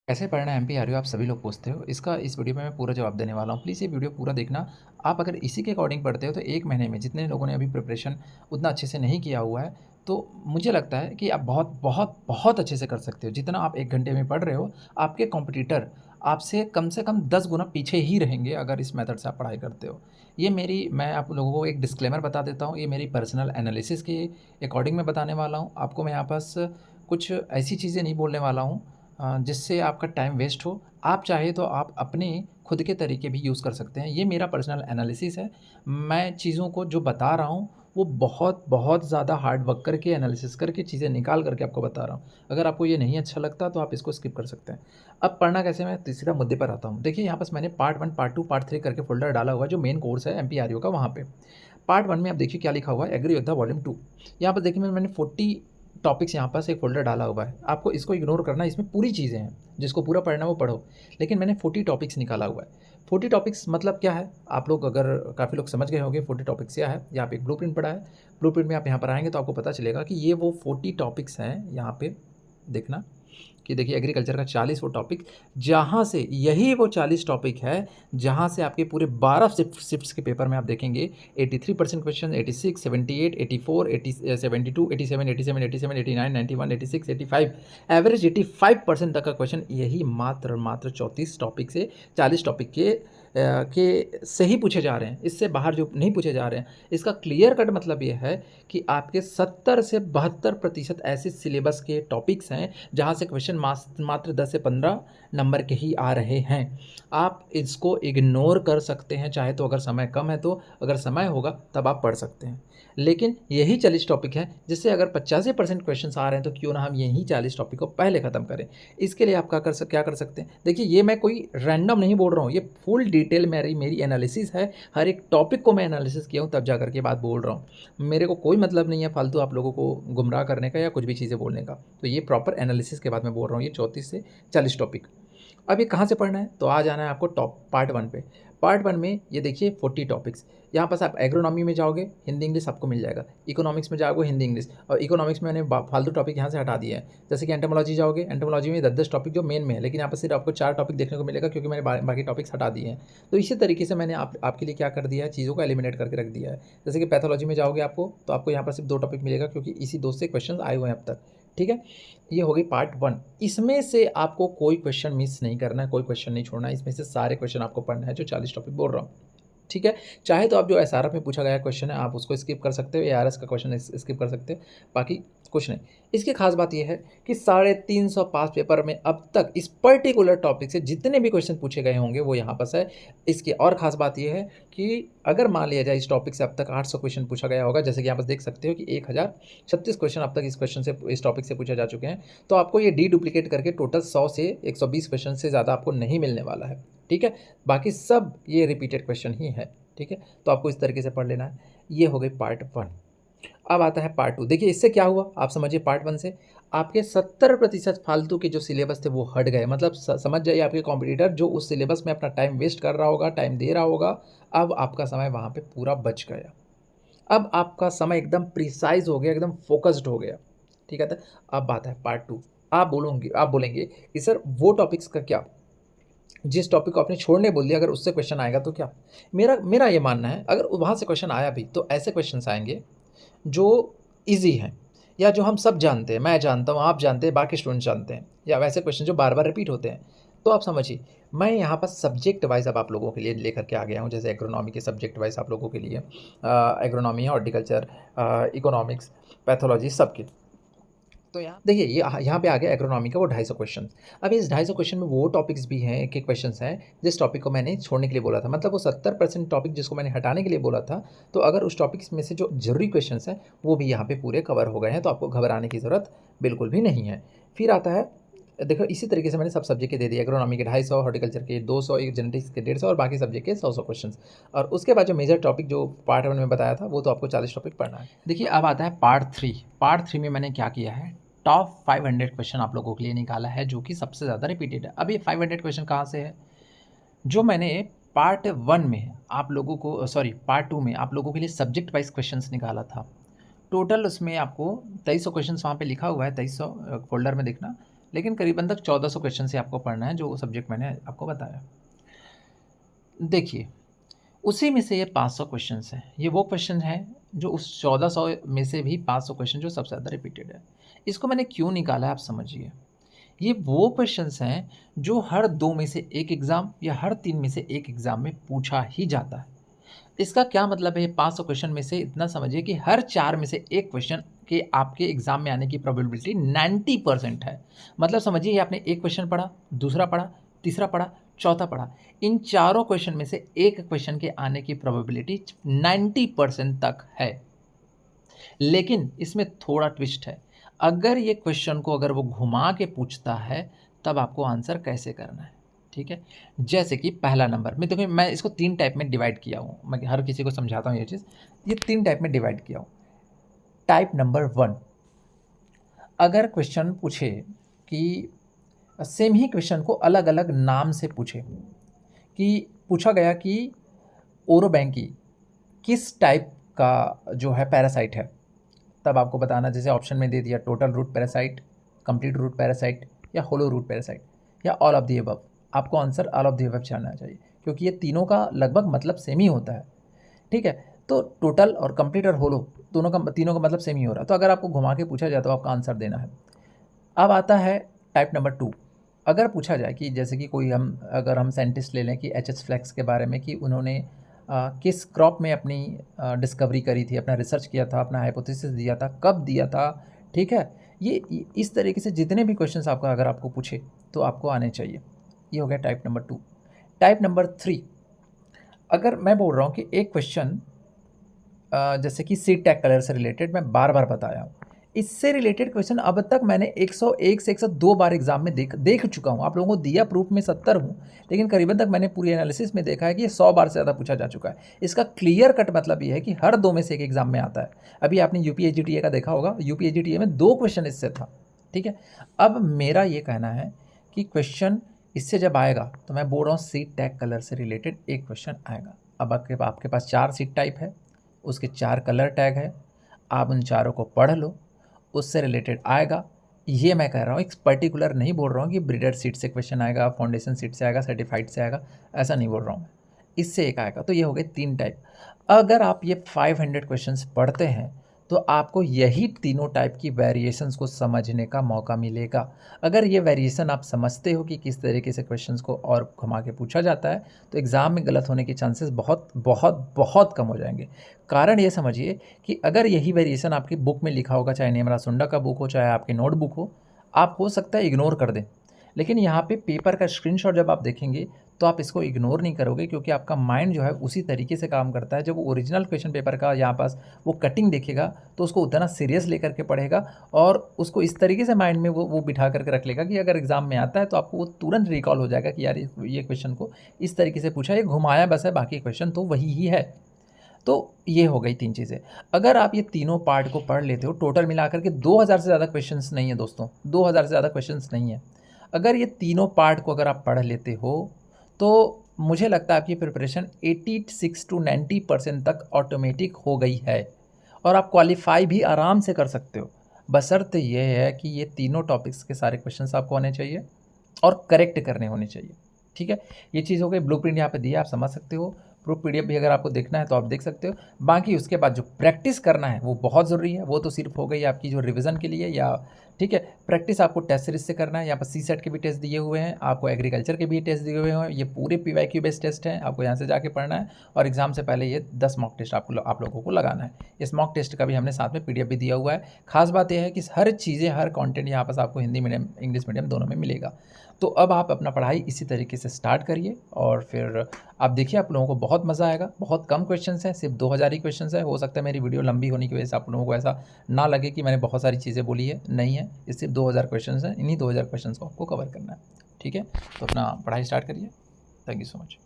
कैसे पढ़ना है एमपीआरयू आप सभी लोग पूछते हो। इसका इस वीडियो में मैं पूरा जवाब देने वाला हूँ। प्लीज़ ये वीडियो पूरा देखना। आप अगर इसी के अकॉर्डिंग पढ़ते हो तो 1 महीने में जितने लोगों ने अभी प्रिपरेशन उतना अच्छे से नहीं किया हुआ है, तो मुझे लगता है कि आप बहुत, बहुत, बहुत अच्छे से कर सकते हो। जितना आप 1 घंटे में पढ़ रहे हो, आपके कॉम्पिटिटर आपसे कम से कम 10 गुना पीछे ही रहेंगे अगर इस मेथड से आप पढ़ाई करते हो। ये मेरी मैं आप लोगों को एक डिस्क्लेमर बता देता हूँ, ये मेरी पर्सनल एनालिसिस के अकॉर्डिंग मैं बताने वाला हूँ। आपको मैं यहाँ पास कुछ ऐसी चीज़ें नहीं बोलने वाला हूँ जिससे आपका टाइम वेस्ट हो। आप चाहे तो आप अपने खुद के तरीके भी यूज़ कर सकते हैं। ये मेरा पर्सनल एनालिसिस है। मैं चीज़ों को जो बता रहा हूँ वो बहुत बहुत ज़्यादा हार्ड वर्क करके एनालिसिस करके चीज़ें निकाल करके आपको बता रहा हूँ। अगर आपको ये नहीं अच्छा लगता तो आप इसको स्किप कर सकते हैं। अब पढ़ना कैसे, मैं तीसरा मुद्दे पर आता हूँ। देखिए यहाँ पास मैंने पार्ट 1, पार्ट 2, पार्ट 3 करके फ़ोल्डर डाला हुआ है जो मेन कोर्स है एमपीआरयू का वहाँ पे। पार्ट 1 में आप देखिए क्या लिखा हुआ है, एग्री योद्धा वॉल्यूम 2। यहाँ पर देखिए मैंने 40 टॉपिक्स यहाँ पास एक फ़ोल्डर डाला हुआ है। आपको इसको इग्नोर करना है, इसमें पूरी चीज़ें हैं। जिसको पूरा पढ़ना है वो पढ़ो। लेकिन मैंने 40 टॉपिक्स निकाला हुआ है। 40 टॉपिक्स मतलब क्या है? आप लोग अगर काफ़ी लोग समझ गए होंगे 40 टॉपिक्स क्या है। यहाँ पे एक ब्लूप्रिंट पड़ा है। ब्लूप्रिंट में आप यहाँ पर आएँगे तो आपको पता चलेगा कि ये वो 40 टॉपिक्स हैं। यहाँ पे देखना कि देखिए एग्रीकल्चर का 40 वो टॉपिक, जहाँ से यही वो 40 टॉपिक है जहाँ से आपके पूरे 12 शिफ्ट्स के पेपर में आप देखेंगे 83% क्वेश्चन, 86, 78, 84, 80, 72, 87, 87, 87, 89, 91, 86, 85, एवरेज 85% तक का क्वेश्चन यही मात्र 34 टॉपिक से 40 टॉपिक के से ही पूछे जा रहे हैं। इससे बाहर जो नहीं पूछे जा रहे हैं। इसका क्लियर कट मतलब ये है कि आपके 70 से 72% ऐसे सिलेबस के टॉपिक्स हैं जहाँ से क्वेश्चन मात्र 10 से 15 नंबर के ही आ रहे हैं। आप इसको इग्नोर कर सकते हैं चाहे तो, अगर समय कम है तो। अगर समय होगा तब आप पढ़ सकते हैं। लेकिन यही 40 टॉपिक है जिससे अगर 85% क्वेश्चन आ रहे हैं तो क्यों ना हम यही 40 टॉपिक को पहले ख़त्म करें। इसके लिए आप क्या कर सकते हैं? देखिए ये मैं कोई रैंडम नहीं बोल रहा हूँ, ये फुल डिटेल मेरी एनालिसिस है। हर एक टॉपिक को मैं एनालिसिस किया हूँ तब जा करके बात बोल रहा हूँ। मेरे को कोई मतलब नहीं है फालतू आप लोगों को गुमराह करने का या कुछ भी चीज़ें बोलने का। तो ये प्रॉपर एनालिसिस के बाद मैं बोल रहा हूँ, ये 34 से 40 टॉपिक। अब ये कहाँ से पढ़ना है? तो आ जाना है आपको टॉप पार्ट 1 पे। पार्ट 1 में ये देखिए 40 टॉपिक्स। यहाँ पास आप एग्रोनॉमी में जाओगे, हिंदी इंग्लिश आपको मिल जाएगा। इकोनॉमिक्स में जाओगे, हिंदी इंग्लिश। और इकोनॉमिक्स में मैंने फालतू टॉपिक यहाँ से हटा दिए हैं। जैसे कि एंटोमोलॉजी जाओगे, एंटोमोलॉजी में 10-10 टॉपिक जो मेन में है, लेकिन यहाँ पर सिर्फ आपको 4 टॉपिक देखने को मिलेगा क्योंकि मैंने बाकी टॉपिक्स हटा दिए हैं। तो इसी तरीके से मैंने आपके लिए क्या कर दिया है, चीज़ों को एलिमिनेट करके रख दिया है। जैसे कि पैथोलॉजी में जाओगे आपको, तो आपको यहाँ पर सिर्फ 2 टॉपिक मिलेगा क्योंकि इसी 2 से क्वेश्चन आए हुए हैं अब तक। ठीक है, ये हो गई पार्ट 1। इसमें से आपको कोई क्वेश्चन मिस नहीं करना है, कोई क्वेश्चन नहीं छोड़ना है। इसमें से सारे क्वेश्चन आपको पढ़ना है जो 40 टॉपिक बोल रहा हूँ। ठीक है, चाहे तो आप जो एसआरएफ में पूछा गया क्वेश्चन है आप उसको स्किप कर सकते हो, एआरएस का क्वेश्चन स्किप कर सकते हो, बाकी कुछ नहीं। इसकी खास बात यह है कि 350 पास पेपर में अब तक इस पर्टिकुलर टॉपिक से जितने भी क्वेश्चन पूछे गए होंगे वो यहाँ पर है। इसकी और ख़ास बात यह है कि अगर मान लिया जाए इस टॉपिक से अब तक 800 क्वेश्चन पूछा गया होगा, जैसे कि यहाँ पर देख सकते हो कि 1036 क्वेश्चन अब तक इस टॉपिक से पूछे जा चुके हैं, तो आपको ये डुप्लीकेट करके टोटल 100 से 120 क्वेश्चन से ज़्यादा आपको नहीं मिलने वाला है। ठीक है, बाकी सब ये रिपीटेड क्वेश्चन ही है। ठीक है, तो आपको इस तरीके से पढ़ लेना है। ये हो गई पार्ट 1। अब आता है पार्ट 2। देखिए इससे क्या हुआ आप समझिए। पार्ट 1 से आपके 70% फालतू के जो सिलेबस थे वो हट गए। मतलब समझ जाइए आपके कॉम्पिटिटर जो उस सिलेबस में अपना टाइम वेस्ट कर रहा होगा, टाइम दे रहा होगा, अब आपका समय वहाँ पे पूरा बच गया। अब आपका समय एकदम प्रिसाइज हो गया, एकदम फोकस्ड हो गया। ठीक है, तो अब बात है पार्ट 2। आप बोलेंगे कि सर वो टॉपिक्स का क्या, जिस टॉपिक को आपने छोड़ने बोल दिया अगर उससे क्वेश्चन आएगा तो क्या? मेरा ये मानना है अगर वहाँ से क्वेश्चन आया भी तो ऐसे क्वेश्चंस आएंगे जो ईजी हैं या जो हम सब जानते हैं, मैं जानता हूँ, आप जानते हैं, बाकी स्टूडेंट्स जानते हैं, या वैसे क्वेश्चन जो बार बार रिपीट होते हैं। तो आप समझिए मैं यहाँ पर सब्जेक्ट वाइज अब आप लोगों के लिए लेकर के आ गया हूँ। जैसे एग्रोनॉमी के सब्जेक्ट वाइज आप लोगों के लिए एग्रोनॉमी है, हॉर्टिकल्चर, इकोनॉमिक्स, पैथोलॉजी, सबके। तो यहाँ देखिए ये यहाँ पे आ गया एग्रोनॉमी का वो 250 क्वेश्चन। अब इस 250 क्वेश्चन में वो टॉपिक्स भी हैं, एक एक क्वेश्चन हैं जिस टॉपिक को मैंने छोड़ने के लिए बोला था। मतलब वो 70% टॉपिक जिसको मैंने हटाने के लिए बोला था, तो अगर उस टॉपिक्स में से जो जरूरी क्वेश्चन हैं वो भी यहाँ पे पूरे कवर हो गए हैं, तो आपको घबराने की ज़रूरत बिल्कुल भी नहीं है। फिर आता है, देखो इसी तरीके से मैंने सब सब्जेक्ट के दे दिए। एग्रोनॉमी के 250, हॉर्टिकल्चर के 200, एक जेनेटिक्स के 150 और बाकी सब्जेक्ट के 100 क्वेश्चन। और उसके बाद जो मेजर टॉपिक जो पार्ट 1 में बताया था वो तो आपको 40 टॉपिक पढ़ना है। देखिए अब आता है पार्ट 3। पार्ट 3 में मैंने क्या किया है, टॉप 500 क्वेश्चन आप लोगों के लिए निकाला है जो कि सबसे ज़्यादा रिपीटेड है। अब ये 500 क्वेश्चन कहाँ से है? जो मैंने पार्ट 1 में आप लोगों को पार्ट 2 में आप लोगों के लिए सब्जेक्ट वाइज क्वेश्चंस निकाला था। टोटल उसमें आपको 2300 क्वेश्चंस वहाँ पे लिखा हुआ है, 2300 फोल्डर में देखना। लेकिन करीबन तक 1400 क्वेश्चन से आपको पढ़ना है, जो सब्जेक्ट मैंने आपको बताया। देखिए, उसी में से ये 500 क्वेश्चंस हैं। ये वो क्वेश्चन हैं जो उस 1400 में से भी 500 क्वेश्चन जो सबसे ज़्यादा रिपीटेड है। इसको मैंने क्यों निकाला है आप समझिए। ये वो क्वेश्चंस हैं जो हर 2 में से 1 एग्ज़ाम या हर 3 में से 1 एग्ज़ाम में पूछा ही जाता है। इसका क्या मतलब है, ये 500 क्वेश्चन में से इतना समझिए कि हर 4 में से 1 क्वेश्चन के आपके एग्ज़ाम में आने की प्रोबेबिलिटी 90% है। मतलब समझिए ये आपने एक क्वेश्चन पढ़ा, दूसरा पढ़ा, तीसरा पढ़ा, चौथा पढ़ा। इन चारों क्वेश्चन में से एक क्वेश्चन के आने की प्रोबेबिलिटी 90% तक है। लेकिन इसमें थोड़ा ट्विस्ट है। अगर ये क्वेश्चन को अगर वो घुमा के पूछता है, तब आपको आंसर कैसे करना है, ठीक है? जैसे कि पहला नंबर में देखिए, मैं इसको 3 टाइप में डिवाइड किया हूँ। मैं हर किसी को समझाता हूँ ये चीज़। ये 3 टाइप में डिवाइड किया हूँ। टाइप नंबर 1, अगर क्वेश्चन पूछे कि सेम ही क्वेश्चन को अलग-अलग नाम से पूछे, कि पूछा गया कि ओरोबैंकी किस टाइप का जो है पैरासाइट है, तब आपको बताना, जैसे ऑप्शन में दे दिया total root parasite, complete root parasite या होलो रूट पैरासाइट या ऑल ऑफ द अबव। आपको answer all of the above जानना चाहिए, क्योंकि ये तीनों का लगभग मतलब सेम ही होता है, ठीक है? तो टोटल और कंप्लीट और होलो तीनों का मतलब सेम ही हो रहा है। तो अगर आपको घुमा के पूछा जाए तो आपका आंसर देना है। अब आता है टाइप नंबर 2। अगर पूछा जाए कि जैसे कि अगर हम साइंटिस्ट ले लें कि एच.एच. फ्लेक्स के बारे में, कि उन्होंने किस क्रॉप में अपनी डिस्कवरी करी थी, अपना रिसर्च किया था, अपना हाइपोथेसिस दिया था, कब दिया था, ठीक है? ये इस तरीके से जितने भी क्वेश्चंस अगर आपको पूछे तो आपको आने चाहिए। ये हो गया टाइप नंबर 2। टाइप नंबर 3, अगर मैं बोल रहा हूँ कि एक क्वेश्चन जैसे कि सीड टैग कलर से रिलेटेड मैं बार-बार बताया हूँ। इससे रिलेटेड क्वेश्चन अब तक मैंने 101 से 102 बार एग्ज़ाम में देख चुका हूँ। आप लोगों को दिया प्रूफ में 70 हूँ, लेकिन करीबन तक मैंने पूरी एनालिसिस में देखा है कि ये 100 बार से ज़्यादा पूछा जा चुका है। इसका क्लियर कट मतलब ये है कि हर 2 में से 1 एग्ज़ाम में आता है। अभी आपने यूपीएसजीटीए का देखा होगा, यूपीएसजीटीए में 2 क्वेश्चन इससे था, ठीक है? अब मेरा ये कहना है कि क्वेश्चन इससे जब आएगा तो मैं बोल रहा हूँ सीड टैग कलर से रिलेटेड एक क्वेश्चन आएगा। अब आपके पास 4 सीड टाइप है, उसके 4 कलर टैग है, आप उन चारों को पढ़ लो, उससे रिलेटेड आएगा। ये मैं कह रहा हूँ, एक पर्टिकुलर नहीं बोल रहा हूँ कि ब्रीडर सीट से क्वेश्चन आएगा, फाउंडेशन सीट से आएगा, सर्टिफाइड से आएगा, ऐसा नहीं बोल रहा हूँ मैं। इससे एक आएगा। तो ये हो गए 3 टाइप। अगर आप ये 500 क्वेश्चंस पढ़ते हैं तो आपको यही तीनों टाइप की वेरिएशंस को समझने का मौका मिलेगा। अगर ये वेरिएशन आप समझते हो कि किस तरीके से क्वेश्चंस को और घुमा के पूछा जाता है, तो एग्ज़ाम में गलत होने के चांसेस बहुत बहुत बहुत कम हो जाएंगे। कारण ये समझिए कि अगर यही वेरिएशन आपकी बुक में लिखा होगा, चाहे नेमरा सुंडा का बुक हो, चाहे आपकी नोटबुक हो, आप हो सकता है इग्नोर कर दें। लेकिन यहाँ पे पेपर का स्क्रीनशॉट जब आप देखेंगे तो आप इसको इग्नोर नहीं करोगे, क्योंकि आपका माइंड जो है उसी तरीके से काम करता है। जब वो ओरिजिनल क्वेश्चन पेपर का यहाँ पास वो कटिंग देखेगा तो उसको उतना सीरियस लेकर के पढ़ेगा, और उसको इस तरीके से माइंड में वो बिठा करके रख लेगा कि अगर एग्ज़ाम में आता है तो आपको वो तुरंत रिकॉल हो जाएगा कि यार ये क्वेश्चन को इस तरीके से पूछा, ये घुमाया बस है, बाकी क्वेश्चन तो वही ही है। तो ये हो गई 3 चीज़ें। अगर आप ये तीनों पार्ट को पढ़ लेते हो, टोटल मिलाकर के 2000 से ज़्यादा क्वेश्चंस नहीं है दोस्तों, 2000 से ज़्यादा क्वेश्चंस नहीं है। अगर ये तीनों पार्ट को अगर आप पढ़ लेते हो तो मुझे लगता है आपकी प्रिपरेशन 86 to 90% तक ऑटोमेटिक हो गई है, और आप क्वालिफाई भी आराम से कर सकते हो। बशर्ते ये है कि ये तीनों टॉपिक्स के सारे क्वेश्चंस आपको आने चाहिए और करेक्ट करने होने चाहिए, ठीक है? ये चीज़ हो गई। ब्लूप्रिंट यहाँ पे दिया, आप समझ सकते हो। प्रूफ पीडीएफ भी अगर आपको देखना है तो आप देख सकते हो। बाकी उसके बाद जो प्रैक्टिस करना है वो बहुत ज़रूरी है। वो तो सिर्फ हो गई आपकी जो रिवीजन के लिए, या ठीक है, प्रैक्टिस आपको टेस्ट सीरीज से करना है। यहाँ पर सीसेट के भी टेस्ट दिए हुए हैं, आपको एग्रीकल्चर के भी टेस्ट दिए हुए हैं। ये पूरे पीवाईक्यू बेस्ड टेस्ट हैं, आपको यहाँ से जाके पढ़ना है। और एग्जाम से पहले ये 10 मॉक टेस्ट आप लोगों को लगाना है। इस मॉक टेस्ट का भी हमने साथ में पीडीएफ भी दिया हुआ है। खास बात यह है कि हर चीज़ें, हर कंटेंट यहाँ पर आपको हिंदी मीडियम, इंग्लिश मीडियम दोनों में मिलेगा। तो अब आप अपना पढ़ाई इसी तरीके से स्टार्ट करिए, और फिर आप देखिए आप लोगों को बहुत मज़ा आएगा। बहुत कम क्वेश्चंस हैं, सिर्फ 2000 ही क्वेश्चंस है। हो सकता है मेरी वीडियो लंबी होने की वजह से आप लोगों को ऐसा ना लगे कि मैंने बहुत सारी चीज़ें बोली है, नहीं है। ये सिर्फ 2000 क्वेश्चंस हैं, इन्हीं 2000 क्वेश्चंस को आपको कवर करना है, ठीक है? तो अपना पढ़ाई स्टार्ट करिए। Thank you so much.